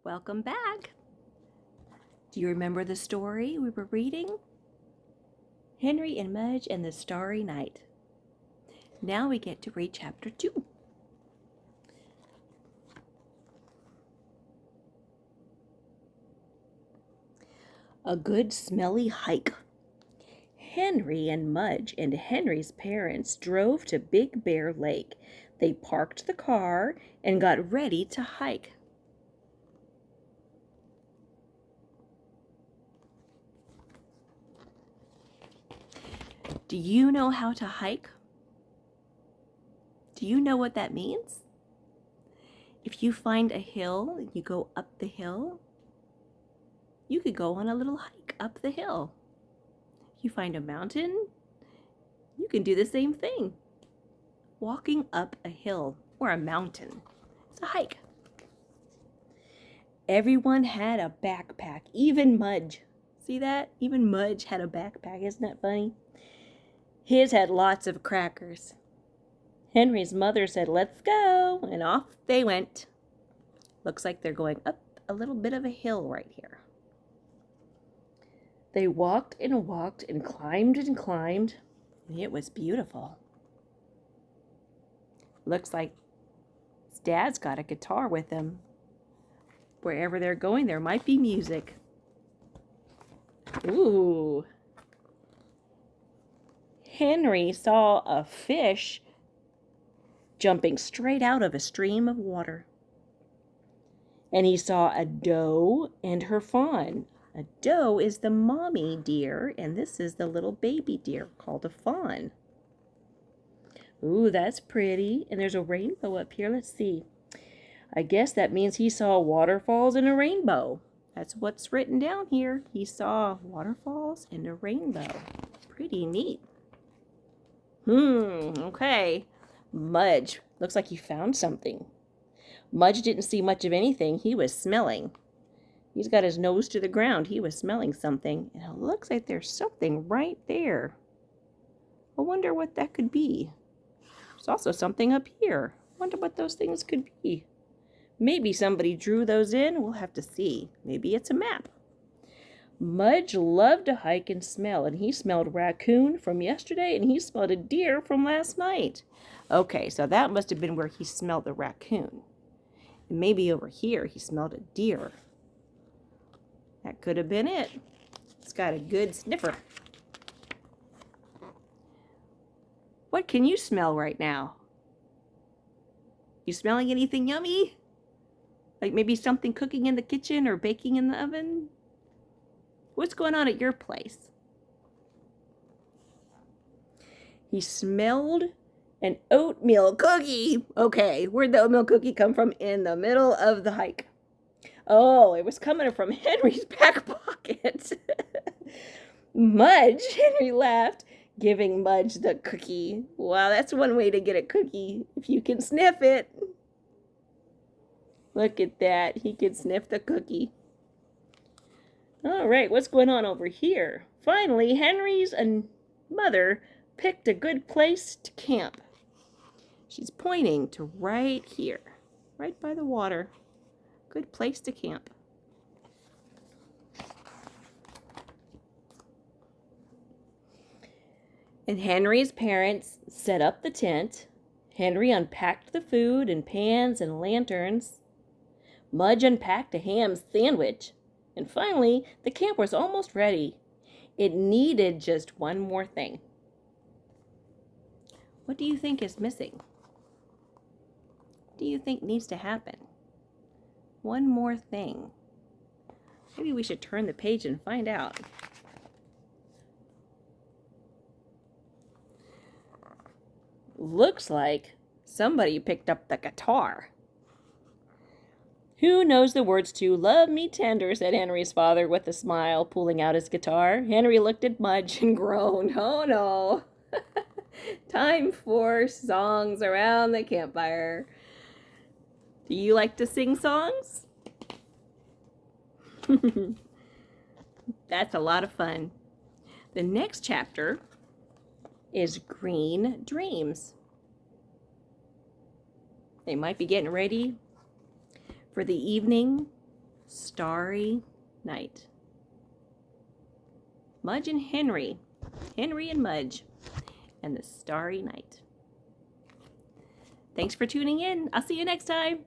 Welcome back. Do you remember the story we were reading? Henry and Mudge and the Starry Night. Now we get to read chapter 2. A good smelly hike. Henry and Mudge and Henry's parents drove to Big Bear Lake. They parked the car and got ready to hike. Do you know how to hike? Do you know what that means? If you find a hill, you go up the hill. You could go on a little hike up the hill. You find a mountain, you can do the same thing. Walking up a hill or a mountain. It's a hike. Everyone had a backpack, even Mudge. See that? Even Mudge had a backpack. Isn't that funny? His had lots of crackers. Henry's mother said, "Let's go," and off they went. Looks like they're going up a little bit of a hill right here. They walked and walked and climbed and climbed. It was beautiful. Looks like his dad's got a guitar with him. Wherever they're going, there might be music. Ooh. Henry saw a fish jumping straight out of a stream of water. And he saw a doe and her fawn. A doe is the mommy deer, and this is the little baby deer called a fawn. Ooh, that's pretty. And there's a rainbow up here. Let's see. I guess that means he saw waterfalls and a rainbow. That's what's written down here. He saw waterfalls and a rainbow. Pretty neat. Okay. Mudge. Looks like he found something. Mudge didn't see much of anything. He was smelling. He's got his nose to the ground. He was smelling something. And it looks like there's something right there. I wonder what that could be. There's also something up here. I wonder what those things could be. Maybe somebody drew those in. We'll have to see. Maybe it's a map. Mudge loved to hike and smell, and he smelled raccoon from yesterday, and he smelled a deer from last night. Okay, so that must have been where he smelled the raccoon. And maybe over here he smelled a deer. That could have been it. It's got a good sniffer. What can you smell right now? You smelling anything yummy? Like maybe something cooking in the kitchen or baking in the oven? What's going on at your place? He smelled an oatmeal cookie. Okay, where'd the oatmeal cookie come from? In the middle of the hike. Oh, it was coming from Henry's back pocket. Mudge, Henry laughed, giving Mudge the cookie. Wow, that's one way to get a cookie, if you can sniff it. Look at that. He can sniff the cookie. All right, what's going on over here? Finally, Henry's mother picked a good place to camp. She's pointing to right here, right by the water. Good place to camp. And Henry's parents set up the tent. Henry unpacked the food and pans and lanterns. Mudge unpacked a ham sandwich. And finally, the camp was almost ready. It needed just one more thing. What do you think is missing? What do you think needs to happen? One more thing. Maybe we should turn the page and find out. Looks like somebody picked up the guitar. "Who knows the words to 'Love Me Tender'?" said Henry's father with a smile, pulling out his guitar. Henry looked at Mudge and groaned. Oh no. Time for songs around the campfire. Do you like to sing songs? That's a lot of fun. The next chapter is Green Dreams. They might be getting ready for the evening Starry Night. Mudge and Henry. Henry and Mudge. And the Starry Night. Thanks for tuning in. I'll see you next time.